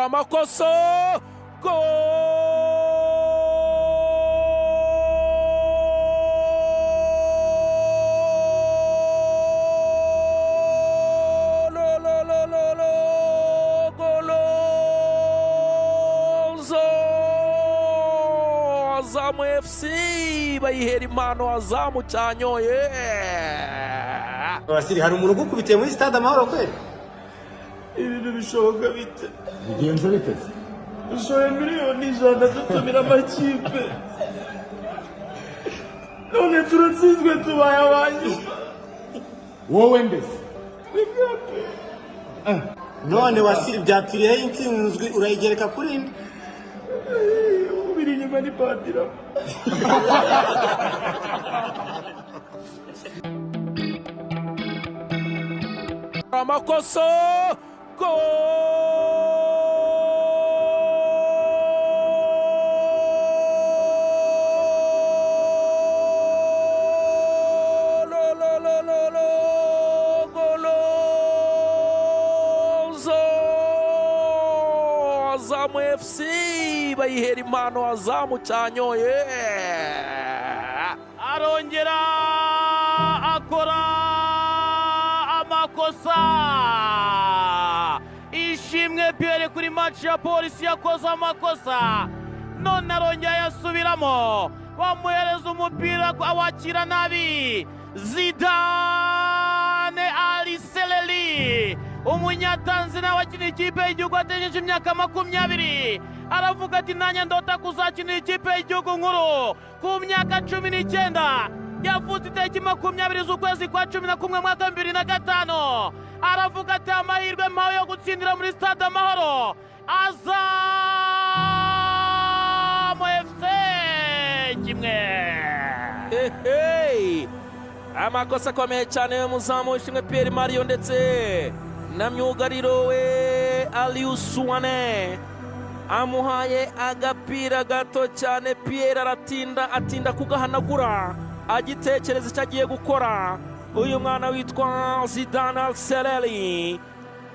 amakosa Azamu FC bayihera impano Azamu cyanyoye. Abasiri hari umuntu ugukubitiye muri stade Amahoro kweli? Ibintu bishoboka bite? Bigenze biteze. Ushoye miliyoni ijana dutumira amakipe. None turatsinzwe tubaye abanyu. Wowe mbese? None Wasiri byaturiyeho intsinzwi urayigereka kuri nde? Ubiri inyuma ni Padira. Amakosa Azamu FC bayihera impano Azamu cyanyoye. Arongera akora amakosa. Ishimwe Pierre kuri match ya Polisi yakoze amakosa, none arongera yasubiramo, bamuhereza umupira awakira nabi. Zidane Ali Seleli, umunyatanzania wakina ikipe y'igihugu ategereje imyaka 20, aravuga ati nanjye ndota kuzakinira ikipe y'igihugu nkuru ku myaka 19. Yavutse itariki 20 z'ukwezi kwa 11 mwaka 2005. Aravuga ati amahirwe mpawe yo gutsindira muri stade Amahoro. Azamu FC kimwe. Amakosa akomeye cyane y'umuzamu Ishimwe Pierre Mario ndetse na myugariro we Aliou Souane. Amuhaye agapira gato cyane, Pierre atinda kugahanagura agitekereza icyo agiye gukora. Uyu mwana witwa Zidane Ali Seleli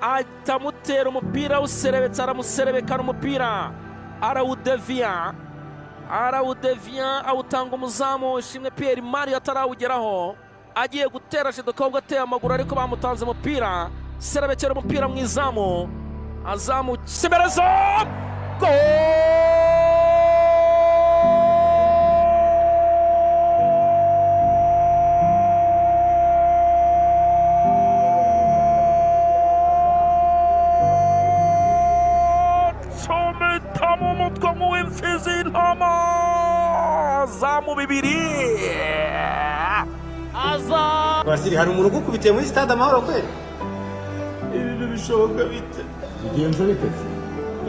atamutera umupira userebetse, aramuserebekana umupira arawudevia awutanga umuzamu Ishimwe Pierre Mario atarawugeraho, agiye gutera shidokobwa ateye amaguru ariko bamutanze umupira, serebekera umupira mu izamu. Azamu Simerezo Sometamu mutwe mu imfizi intama. Azamu 2. Abasiri hari umuntu ugukubitiye muri stade Amahoro kweli? Ibintu bishoboka bite? Bigenze biteze.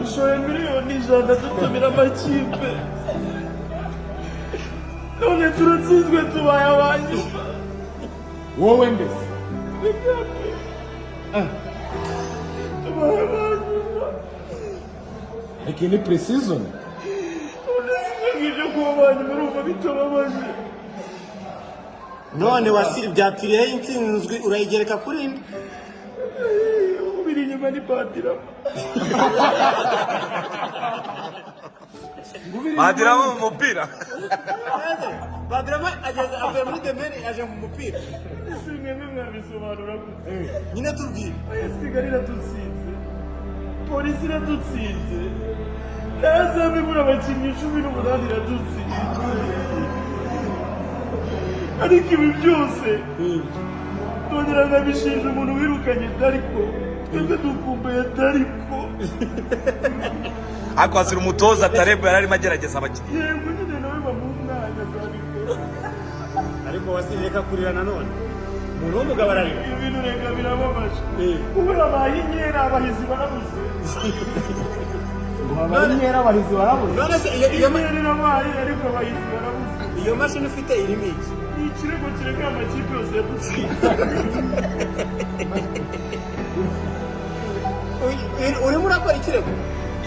Ushoye miliyoni ijana dutumira amakipe. None turatsinzwe tubaye abanyu. Wowe mbese? Tubaye abanyu. Iki ni pre-season. None sinigeze kuba abanyu murumva bitababaje. None Wasiri byaturiyeho intsinzwi urayigereka kuri nde? Ubiri inyuma ni Padira. Padira mu mupira. Padira avuye muri demeni aje mu mupira. Simwe mwabisobanura gute? Nyine tubwire. Kigali iradutsinze, Polisi iradutsinze, Azamu ibura abakinnyi 18 iradutsinze. Ariko ibi byose nongera nkabishinja umuntu wirukanye Dariko. Twebwe dukumbuye Dariko. Akwazira umutoza Tarebo yararimo agerageza abakinnyi. Yego nyine nawe bamumwanya Dariko. Ariko Wasiri reka kurira nanone. Umuntu w'umugabo ararira. Ibintu reka birababaje. Ubu abaye inkera abahizi barabuze. Abaye inkera abahizi barabuze. None se iyo nabaye ariko abahizi barabuze. Iyo mashini ufite irimo iki? Ikirego kireka amakipe yose yadutsinze. Urimo urakora ikirego?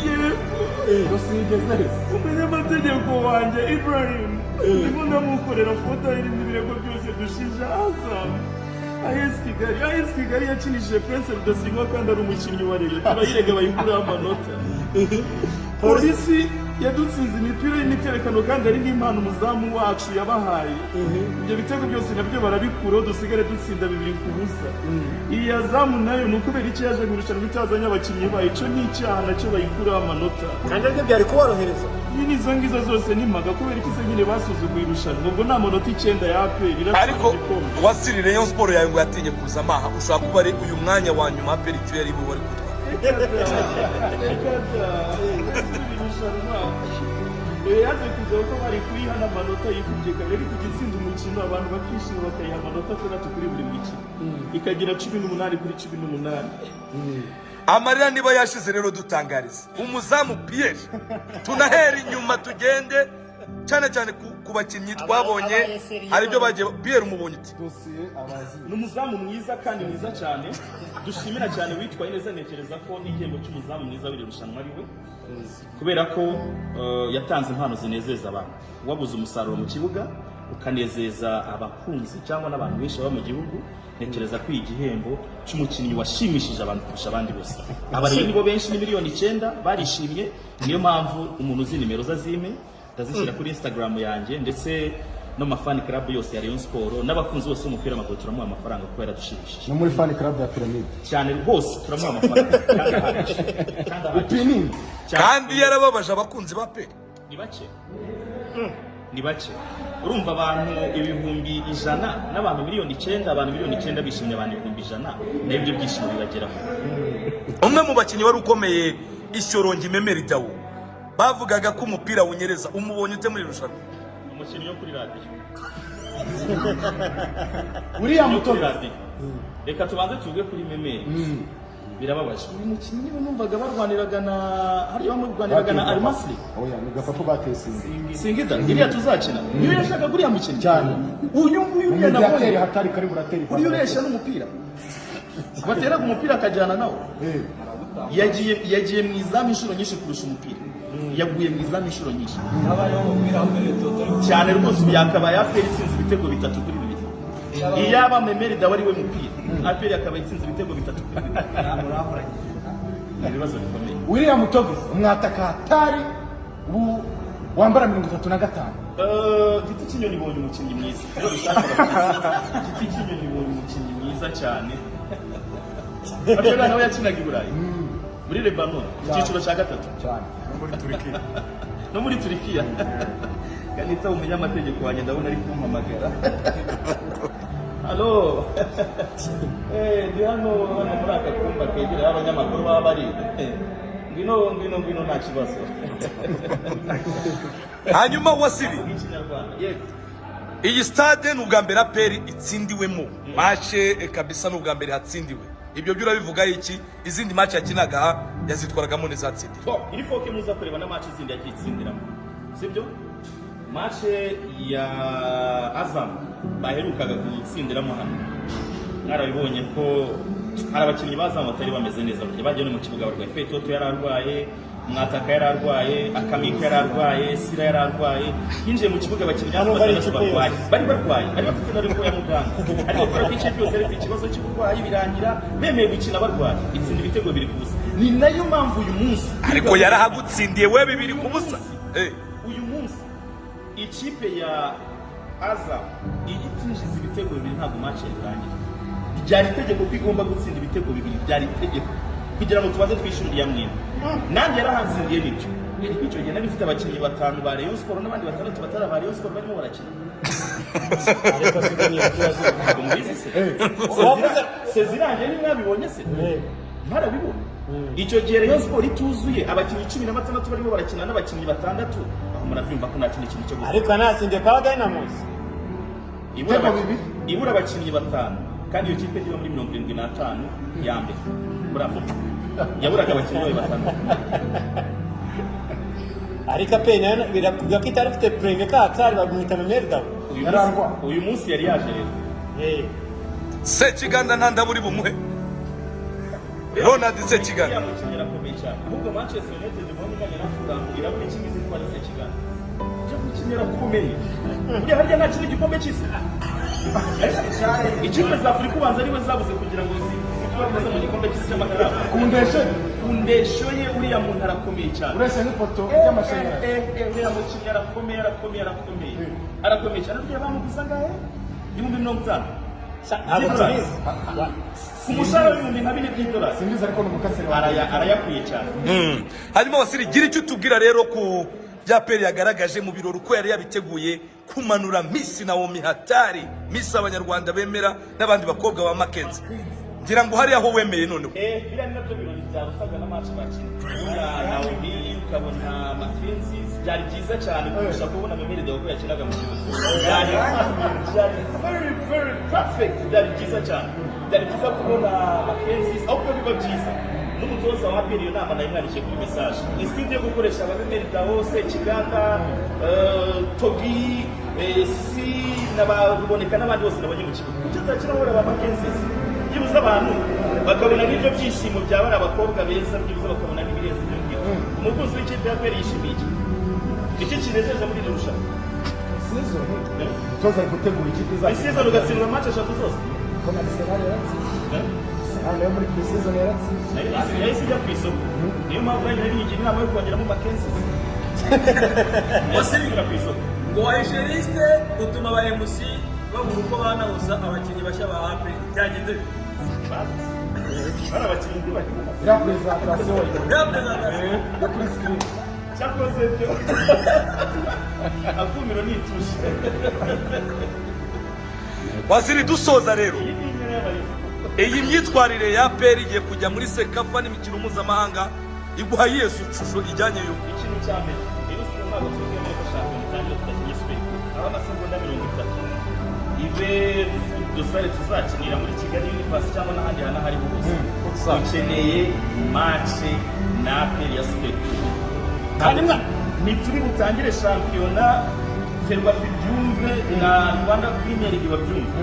Yego. Umunyamategeko wanjye Ibrahim ndimo ndamukorera foto irimo ibirego byose dushinja Azamu. AS Kigali yakinishije Prince Rudasingwa kandi ari umukinnyi wa Rayon. Turayirega bayikuraho amanota. polisi yadutsinze imipira y'imiterekano kandi ari n'impano umuzamu wacu yabahaye. Ibyo bitego byose nabyo barabikuraho dusigare dutsinda 2-0. Iyi yazamu nayo ni ukubera iki yaje gurushanwa itazanye abakinnyi bayo, ico ni icyaha nacyo bayikuraho amanota. kandi ariko byari kuborohereza. Iyi izo ngizo zose ni maga kubera iki se nyine basuzuguye irushanwa ubwo nta manota 9 ya APR. ariko wasiri Rayon Sport yawe ngo yatinye kuza amaha ushaka kuba ari uyu mwanya wa nyuma APR icyo yari buri gutwara. Yaje kuza ko bari kuyihana amanota yikubye kabiri kugitsinda umukino abantu bakishima bakayiha amanota 6 kuri buri mukino ikagira 18 kuri 18. Amarira niba yashize rero dutangariza umuzamu Pierre tunahera inyuma tugende cyane cyane ku bakinnyi twabonye hari byo bagiye Pierre umubonye uti ni umuzamu mwiza kandi mwiza cyane dushimira cyane witwaye neza. Ntekereza ko n'igihembo cy'umuzamu mwiza w'irushanwa ari we kubera ko yatanze impano zinezeza abantu. Wabuze umusaruro mu kibuga ukanezeza abakunzi cyangwa n'abantu benshi baba mu gihugu. Ntekereza ko igihembo cy'umukinnyi washimishije abantu kurusha abandi bose. Abareba nibo benshi ni 9 barishimye. Niyo mpamvu umuntu uzi nimero zazime ndazishyira kuri Instagram yanjye ndetse no mafani club yose ya Rayon Sport n'abakunzi bose umupira w'amaguru turamuha amafaranga kuko yaradushimishije. No muri fan club ya Pyramid cyane rwose turamuha amafaranga kandi yarababaje abakunzi ba APR. Ni bake urumva abantu 100,000 n'abantu 9,000,000 abantu 9,000,000 bishimye abantu 100,000 n'ibyo byishimo bibageraho. Umwe mu bakinnyi wari ukomeye Ishyorongi Memeri Dawo bavugaga ko umupira wunyereza umubonye ute muri rushanwa. Umukinnyi yo kuri radio uriya mutoza reka tubanze tuvuge kuri Memeri. Birababaje uyu mukinnyi niwe numvaga barwaniraga na hari bamurwaniraga na Al-Masri. Oya ni gapapo batesinze Singida iriya tuzakina niyo yashaka guriya mukinnyi cyane. Uyu nguyu ni nabonye hatari kari burateri uyu resha n'umupira bateraga umupira akajyana nawo. Yagiye mu izamu inshuro nyinshi kurusha umupira. Yaguye mu izamu inshuro nyinshi cyane rwose. Yakabaye APR itsinze ibitego 3 kuri 2. Iyaba Memeri Dawo ari we mupira APR yakaba itsinze ibitego 3 kuri 2. Ibibazo bikomeye. Uriya mutoza umwataka hatari wambara 35. Giti cy'inyoni ibonye umukinnyi mwiza. Giti cy'inyoni ibonye umukinnyi mwiza cyane. Abyo nawe yakinaga i Burayi muri Lebanon icyiciro cya 3 cyane no muri Turikiya. Kanita umunyamategeko wanjye ndabona ari kumpamagara. Allo ndi hano muri aka kumba kegera abanyamakuru baba bari ngwino nta kibazo. Hanyuma wasiri iyi stade n'ubwa mbere APR itsindiwemo matche kabisa n'ubwa mbere hatsindiwe. Ibyo byo urabivuga iki? Izindi match yakinaga yazitwaragamo nezatsindiwe. Iri foke muza kureba na match izindi yakitsindiramo sibyo. Match ya Azam baherukaga gutsindiramo hano mwarabibonye ko hari abakinnyi bazamo batari bameze neza burya bagiye no mu kibuga barwaye. Fetoto yararwaye, Mwataka yararwaye, Akamiko yararwaye, Sira yararwaye. Hinjiye mu kibuga abakinnyi barwaye bari bafite na rimwe ya muganga ariko kubera ko ikipe yose ifite ikibazo cy'uburwayi birangira bemeye gukina barwaye itsinda ibitego 2 kubusa. Ni nayo mpamvu uyu munsi ariko yarahagutsindiye we 2 kubusa. Uyu munsi ikipe ya Azam igitinjiza ibitego 2 ntabwo match irangira. Byari itegeko ko igomba gutsinda ibitego 2 byari itegeko kugira ngo tubaze twishurira mwemwe. Nanjye yarahansindiye nibyo. Icyo gihe nari mfite abakinnyi 5 ba Rayon Sport n'abandi 6 batara ba Rayon Sport barimo barakina. Seziranje ni mwabibonye se? Marabibonye. Icyo gihe Rayon Sport ituzuye abakinnyi 16 barimo barakina n'abakinnyi 6. Aho muravyumva ko nta kintu cyo gukora. Ariko nasinde kwa Dynamos. Ibura abakinnyi 5 kandi iyo kipe iba muri 75 ya mbere. Muravuga. Yaburaga abakinnyi 5. Ariko pena birakuga ko itarafite premier katsari bagumita Memeri Dawo. Uyu munsi yari yaje rero. Sekiganda ntanda buri bumuhe. Ronald Sekiganda. Yamukinnyi arakomeye cyane. Ahubwo Manchester United bomuganye nafurambira buri kimwe zitwara Sekiganda. Cyo gukinnyi arakomeye. Uri harya nta kintu gikombe cy'isi. Ikipe za Afurika ubanza ariwe zabuze kugira ngo zitware neza mu gikombe cy'isi cy'amakaraba. Kundeshe ku ndeshyo ye uriya muntu arakomeye cyane. ureshya n'ipoto ry'amashanyarazi. Uriya mukinnyi arakomeye arakomeye cyane. Uriya bamuguza ngahe? 50,000. ntabwo tubizi. Ku mushahara w'ibihumbi nka 4 by'idolari. simbizi ariko ni umukaseri Arayakwiye cyane. hanyuma Wasiri gira icyo utubwira rero ku bya peri yagaragaje mu birori uko yari yabiteguye kumanura Miss Naomi Hatari, Miss abanyarwanda bemera n'abandi bakobwa ba Mackenzie. ngira ngo hari aho wemeye noneho. Biriya ni nabyo birori byarusaga na match bakina. Naomi ukabona Mackenzie byari byiza cyane kurusha kubona Memeri Deo ko yakinaga mu kibuga. Byari very perfect. Byari byiza cyane. Byari byiza kubona Mackenzie ahubwo biba byiza. N'umutoza wa APR iyo nama nayo mwarije kuri message. Instinct yo gukoresha Memeri Deo, Sekiganda, Togi, si n'ababoneka n'abandi bose nabonye mu kibuga. Kuki atakina hora ba Mackenzie? Byibuze abantu bakabona n'ibyo byishimo byaba ari abakobwa beza, byibuze bakabona n'ibirezi byo ngibyo. Umukunzi w'ikipe ya APR yishimiye iki kinejeje muri iri rushanwa. season umutoza ari gutegura ikipe Iyi season ugatsindwa match 3 zose. ko na Arsenal yaratsinze. Arsenal yo muri pre-season yaratsinze. Yahise ijya ku isoko. Niyo mpamvu nanjye nari ngiye inama yo kongeramo Mackenzie. Wasubira ku isoko. ngo wahisheriste utuma aba MC babura uko banahuza abakinnyi bashya ba APR byagenze Bari abakinnyi ndi bakina. iriya presentation byagenze yo kuri screen. Cyakoze byo. Akumiro nitushe. Wasiri dusoza rero, Iyi ni inyana y'abayobozi. iyi myitwarire ya peri igiye kujya muri Sekafa n'imikino mpuzamahanga iguha Yesu ishusho ijyanye yo. Ikintu cya mbere rero si umwaka twemeye ko shampiyona itangira tudakinye Spain aho amasegonda 30 ibe dusare tuzakinira muri Kigali Universe cyangwa n'ahandi hantu hari hose dukeneye match na APR ya Spain kandi ntituri butangire shampiyona Ferwafa byumve na Rwanda Premier League babyumve.